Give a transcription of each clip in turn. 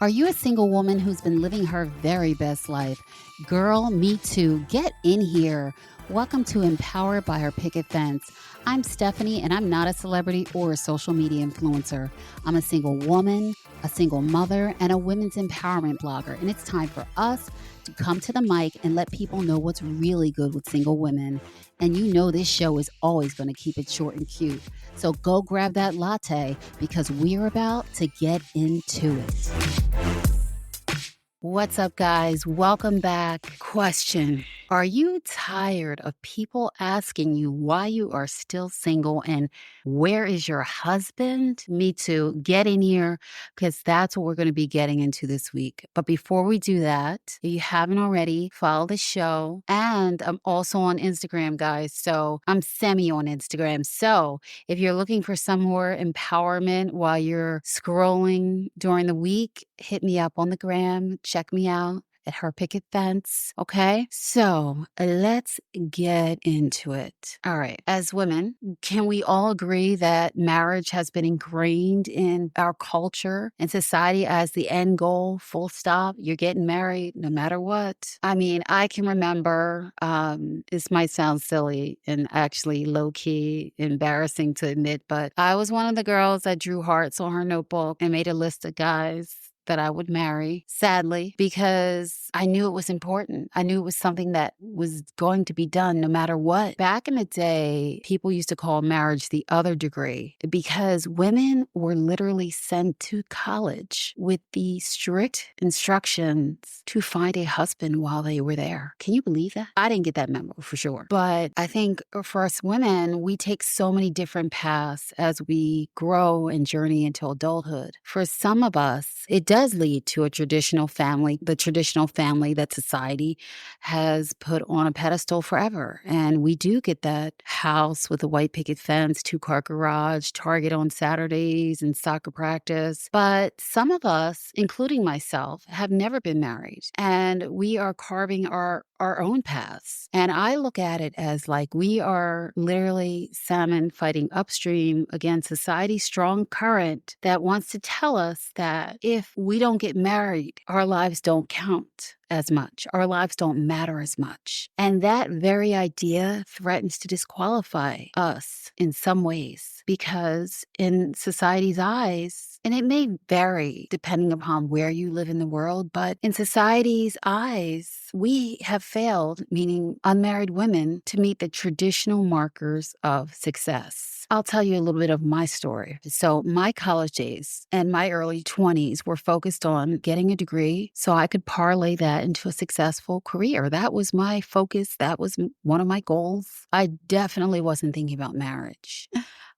Are you a single woman who's been living her very best life? Girl, me too. Get in here. Welcome to Empowered by Her Picket Fence. I'm Stephanie, and I'm not a celebrity or a social media influencer. I'm a single woman, a single mother, and a women's empowerment blogger. And it's time for us to come to the mic and let people know what's really good with single women. And you know this show is always going to keep it short and cute. So go grab that latte because we're about to get into it. What's up, guys? Welcome back. Question: are you tired of people asking you why you are still single and where is your husband? Me too. Get in here because that's what we're going to be getting into this week. But before we do that, if you haven't already, follow the show. And I'm also on Instagram, guys. So I'm semi on Instagram. So if you're looking for some more empowerment while you're scrolling during the week, hit me up on the gram. Check me out at Her Picket Fence. Okay. So let's get into it. All right. As women, can we all agree that marriage has been ingrained in our culture and society as the end goal, full stop? You're getting married no matter what. I mean, I can remember, this might sound silly and actually low key embarrassing to admit, but I was one of the girls that drew hearts on her notebook and made a list of guys that I would marry, sadly, because I knew it was important. I knew it was something that was going to be done no matter what. Back in the day, people used to call marriage the other degree because women were literally sent to college with the strict instructions to find a husband while they were there. Can you believe that? I didn't get that memo for sure. But I think for us women, we take so many different paths as we grow and journey into adulthood. For some of us, it does lead to a traditional family, the traditional family that society has put on a pedestal forever. And we do get that house with a white picket fence, 2-car garage, Target on Saturdays, and soccer practice. But some of us, including myself, have never been married. And we are carving our own paths. And I look at it as like we are literally salmon fighting upstream against society's strong current that wants to tell us that if we don't get married, our lives don't count as much. Our lives don't matter as much. And that very idea threatens to disqualify us in some ways because in society's eyes, and it may vary depending upon where you live in the world, but in society's eyes, we have failed, meaning unmarried women, to meet the traditional markers of success. I'll tell you a little bit of my story. So my college days and my early 20s were focused on getting a degree so I could parlay that into a successful career. That was my focus. That was one of my goals. I definitely wasn't thinking about marriage.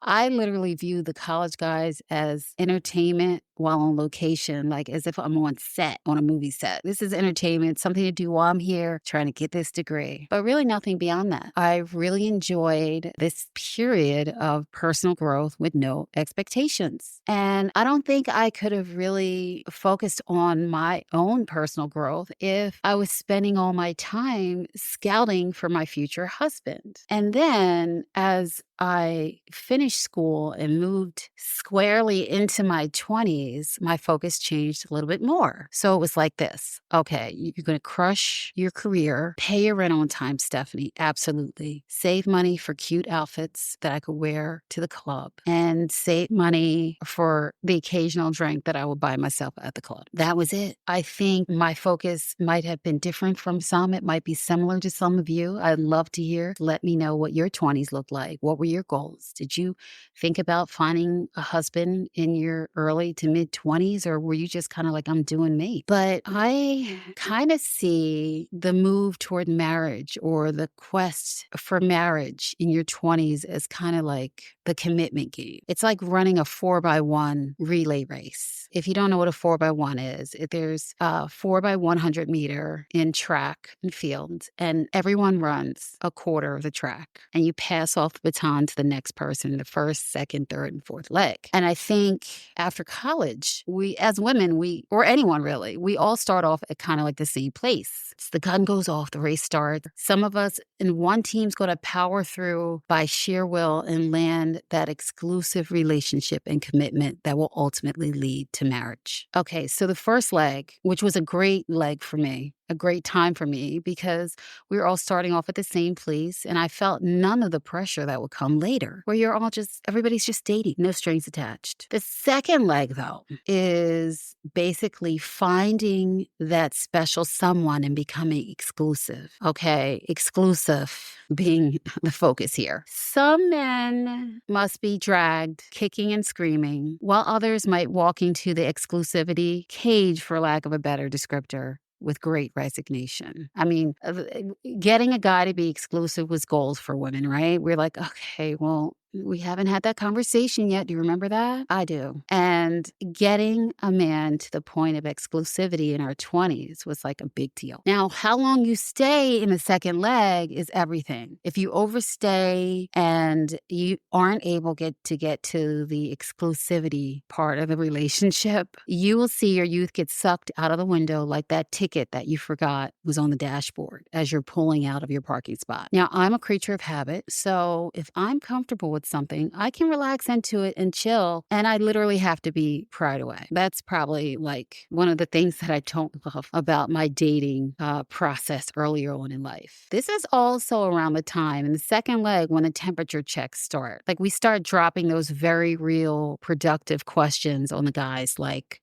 I literally view the college guys as entertainment while on location, like as if I'm on set, on a movie set. This is entertainment, something to do while I'm here trying to get this degree, but really nothing beyond that. I really enjoyed this period of personal growth with no expectations. And I don't think I could have really focused on my own personal growth if I was spending all my time scouting for my future husband. And then as I finished school and moved squarely into my 20s, my focus changed a little bit more. So it was like this. Okay, you're going to crush your career, pay your rent on time, Stephanie. Absolutely. Save money for cute outfits that I could wear to the club and save money for the occasional drink that I would buy myself at the club. That was it. I think my focus might have been different from some. It might be similar to some of you. I'd love to hear. Let me know what your 20s looked like. What were your goals? Did you think about finding a husband in your early to mid 20s, or were you just kind of like, I'm doing me? But I kind of see the move toward marriage or the quest for marriage in your 20s as kind of like the commitment game. It's like running a 4x1 relay race. If you don't know what a 4x1 is, there's a 4x100 meter in track and field, and everyone runs a quarter of the track, and you pass off the baton to the next person in the first, second, third, and fourth leg. And I think after college, college, as women, or anyone really, we all start off at kind of like the same place. It's the gun goes off, the race starts. Some of us in one team's going to power through by sheer will and land that exclusive relationship and commitment that will ultimately lead to marriage. Okay, so the first leg, which was a great leg for me, a great time for me because we were all starting off at the same place and I felt none of the pressure that would come later, where everybody's just dating, no strings attached. The second leg, though, is basically finding that special someone and becoming exclusive. Okay, exclusive being the focus here. Some men must be dragged kicking and screaming, while others might walk into the exclusivity cage, for lack of a better descriptor, with great resignation. I mean, getting a guy to be exclusive was gold for women, right? We're like, okay, well, we haven't had that conversation yet. Do you remember that? I do. And getting a man to the point of exclusivity in our 20s was like a big deal. Now, how long you stay in the second leg is everything. If you overstay and you aren't able to get to the exclusivity part of the relationship, you will see your youth get sucked out of the window like that ticket that you forgot was on the dashboard as you're pulling out of your parking spot. Now, I'm a creature of habit, so if I'm comfortable with something, I can relax into it and chill, and I literally have to be pried away. That's probably like one of the things that I don't love about my dating process earlier on in life. This is also around the time in the second leg when the temperature checks start. Like we start dropping those very real, productive questions on the guys like,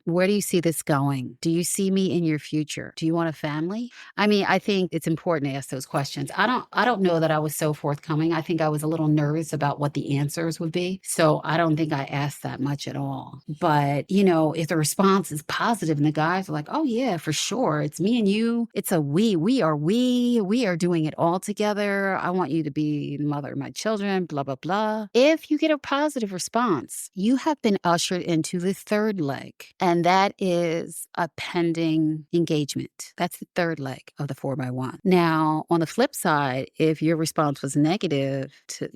where do you see this going? Do you see me in your future? Do you want a family? I mean, I think it's important to ask those questions. I don't know that I was so forthcoming. I think I was a little nervous about what the answers would be. So I don't think I asked that much at all. But, if the response is positive and the guys are like, oh yeah, for sure. It's me and you. It's a we are doing it all together. I want you to be the mother of my children, blah, blah, blah. If you get a positive response, you have been ushered into the third leg. And that is a pending engagement. That's the third leg of the 4x1. Now, on the flip side, if your response was negative to,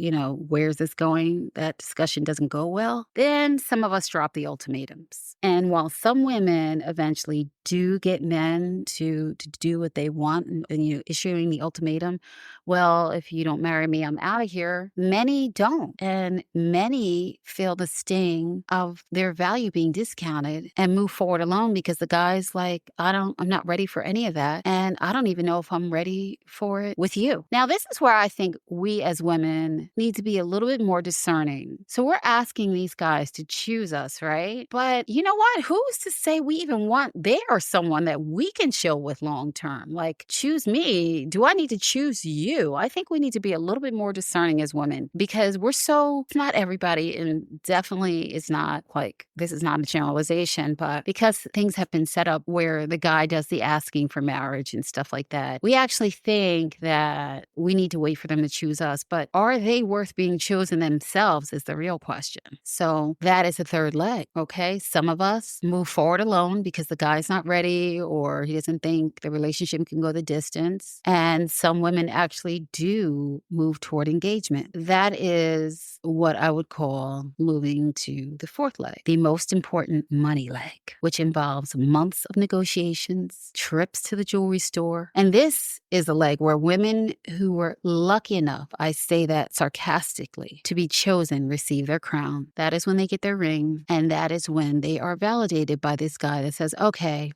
where's this going? That discussion doesn't go well. Then some of us drop the ultimatums. And while some women eventually do get men to do what they want and issuing the ultimatum, well, if you don't marry me, I'm out of here. Many don't. And many feel the sting of their value being discounted and move forward alone because the guy's like, I'm not ready for any of that. And I don't even know if I'm ready for it with you. Now, this is where I think we as women need to be a little bit more discerning. So we're asking these guys to choose us, right? But you know what? Who's to say we even want there someone that we can chill with long term? Like, choose me. Do I need to choose you? I think we need to be a little bit more discerning as women because it's not everybody, and definitely it's not like, this is not a generalization, but because things have been set up where the guy does the asking for marriage and stuff like that, we actually think that we need to wait for them to choose us. But are they worth being chosen themselves is the real question. So that is the third leg, okay? Some of us move forward alone because the guy's not ready or he doesn't think the relationship can go the distance. And some women actually do move toward engagement. That is what I would call moving to the fourth leg, the most important money leg, which involves months of negotiations, trips to the jewelry store. And this is a leg where women who were lucky enough, I say that sarcastically, to be chosen receive their crown. That is when they get their ring. And that is when they are validated by this guy that says, okay,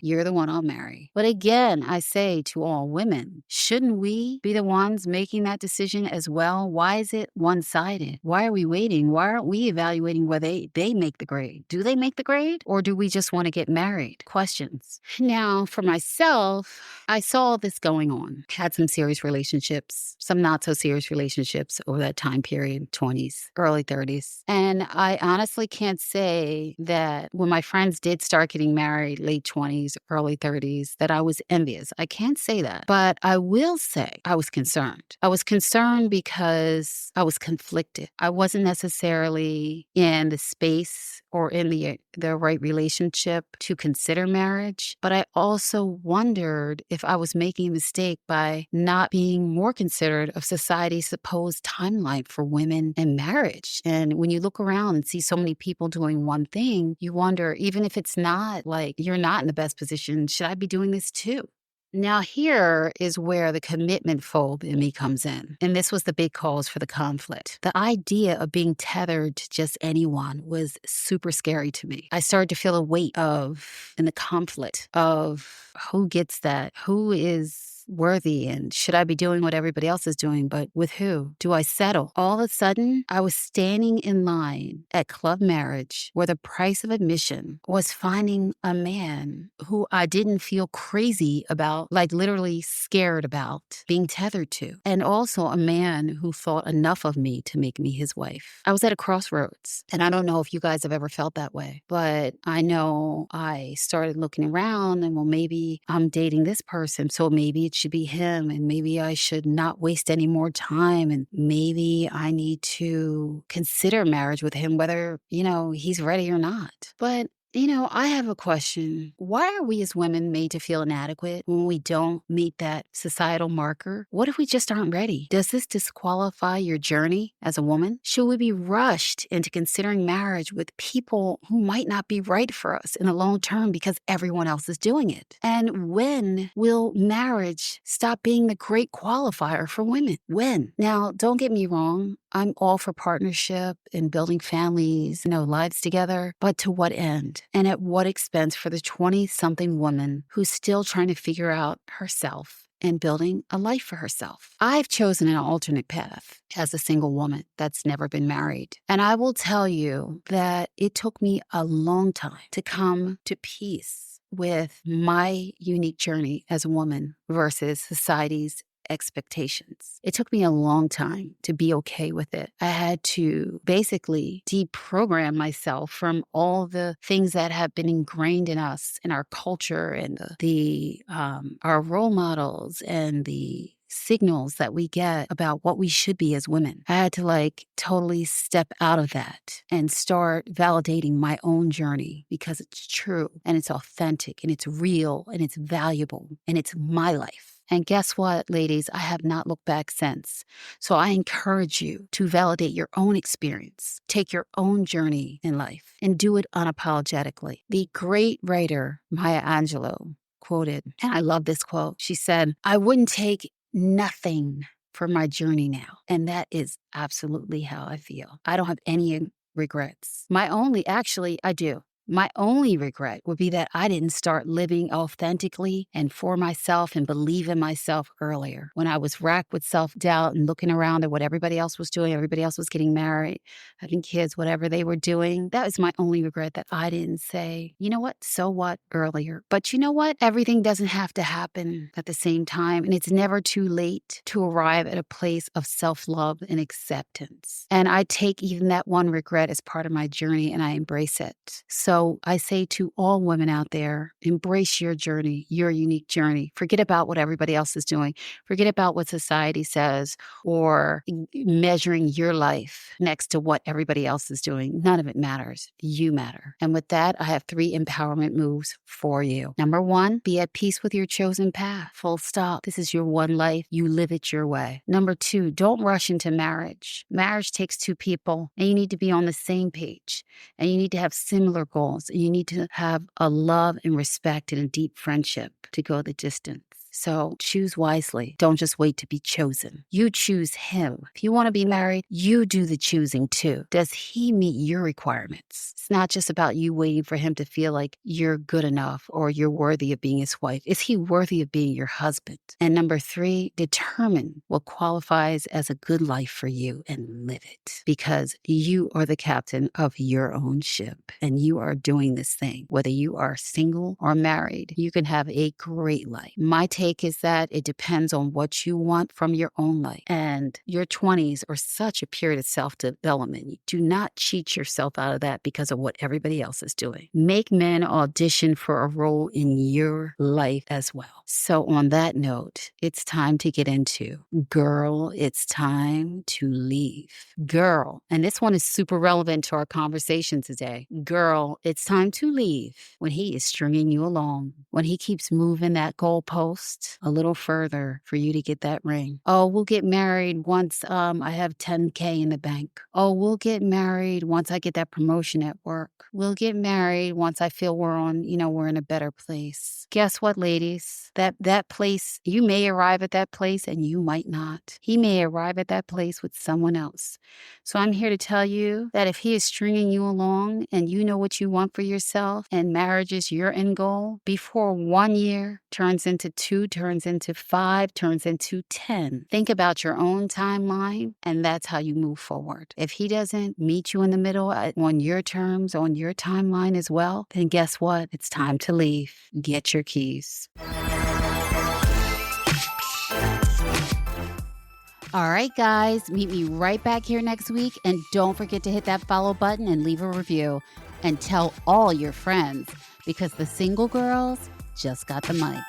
you're the one I'll marry. But again, I say to all women, shouldn't we be the ones making that decision as well? Why is it one-sided? Why are we waiting? Why aren't we evaluating whether they make the grade? Do they make the grade? Or do we just want to get married? Questions. Now, for myself, I saw this going on. Had some serious relationships, some not so serious relationships over that time period, 20s, early 30s. And I honestly can't say that when my friends did start getting married, late 20s, early 30s, that I was envious. I can't say that. But I will say I was concerned. I was concerned because I was conflicted. I wasn't necessarily in the space or in the right relationship to consider marriage. But I also wondered if I was making a mistake by not being more considerate of society's supposed timeline for women in marriage. And when you look around and see so many people doing one thing, you wonder, even if it's not like you're not in the best position, should I be doing this too? Now, here is where the commitment phobe in me comes in. And this was the big cause for the conflict. The idea of being tethered to just anyone was super scary to me. I started to feel a weight and the conflict of who gets that, who is worthy, and should I be doing what everybody else is doing, but with who? Do I settle? All of a sudden, I was standing in line at Club Marriage where the price of admission was finding a man who I didn't feel crazy about, like literally scared about being tethered to, and also a man who thought enough of me to make me his wife. I was at a crossroads, and I don't know if you guys have ever felt that way, but I know I started looking around and, well, maybe I'm dating this person, so maybe it should be him, and maybe I should not waste any more time, and maybe I need to consider marriage with him, whether, he's ready or not. But I have a question. Why are we as women made to feel inadequate when we don't meet that societal marker? What if we just aren't ready? Does this disqualify your journey as a woman? Should we be rushed into considering marriage with people who might not be right for us in the long term because everyone else is doing it? And when will marriage stop being the great qualifier for women? When? Now, don't get me wrong. I'm all for partnership and building families, lives together, but to what end? And at what expense for the 20-something woman who's still trying to figure out herself and building a life for herself? I've chosen an alternate path as a single woman that's never been married. And I will tell you that it took me a long time to come to peace with my unique journey as a woman versus society's expectations. It took me a long time to be okay with it. I had to basically deprogram myself from all the things that have been ingrained in us, in our culture, and our role models and the signals that we get about what we should be as women. I had to totally step out of that and start validating my own journey because it's true and it's authentic and it's real and it's valuable and it's my life. And guess what, ladies? I have not looked back since. So I encourage you to validate your own experience, take your own journey in life, and do it unapologetically. The great writer Maya Angelou quoted, and I love this quote. She said, "I wouldn't take nothing for my journey now." And that is absolutely how I feel. I don't have any regrets. I do. My only regret would be that I didn't start living authentically and for myself and believe in myself earlier. When I was racked with self-doubt and looking around at what everybody else was doing, everybody else was getting married, having kids, whatever they were doing, that was my only regret, that I didn't say, you know what, so what, earlier. But you know what? Everything doesn't have to happen at the same time, and it's never too late to arrive at a place of self-love and acceptance. And I take even that one regret as part of my journey, and I embrace it. So I say to all women out there, embrace your journey, your unique journey. Forget about what everybody else is doing. Forget about what society says or measuring your life next to what everybody else is doing. None of it matters. You matter. And with that, I have 3 empowerment moves for you. Number 1, be at peace with your chosen path. Full stop. This is your one life. You live it your way. Number 2, don't rush into marriage. Marriage takes 2 people, and you need to be on the same page, and you need to have similar goals. And you need to have a love and respect and a deep friendship to go the distance. So choose wisely. Don't just wait to be chosen. You choose him. If you want to be married, you do the choosing too. Does he meet your requirements? It's not just about you waiting for him to feel like you're good enough or you're worthy of being his wife. Is he worthy of being your husband? And number 3, determine what qualifies as a good life for you and live it, because you are the captain of your own ship and you are doing this thing. Whether you are single or married, you can have a great life. My take is that it depends on what you want from your own life. And your 20s are such a period of self-development. Do not cheat yourself out of that because of what everybody else is doing. Make men audition for a role in your life as well. So on that note, it's time to get into, girl, it's time to leave. Girl, and this one is super relevant to our conversation today. Girl, it's time to leave when he is stringing you along, when he keeps moving that goalpost, just a little further for you to get that ring. Oh, we'll get married once I have 10K in the bank. Oh, we'll get married once I get that promotion at work. We'll get married once I feel we're in a better place. Guess what, ladies? That place, you may arrive at that place and you might not. He may arrive at that place with someone else. So I'm here to tell you that if he is stringing you along and you know what you want for yourself and marriage is your end goal, before 1 year turns into 2, turns into 5, turns into 10, think about your own timeline and that's how you move forward. If he doesn't meet you in the middle on your terms, on your timeline as well, then guess what? It's time to leave. Get your keys. All right, guys, meet me right back here next week. And don't forget to hit that follow button and leave a review. And tell all your friends because the single girls just got the mic.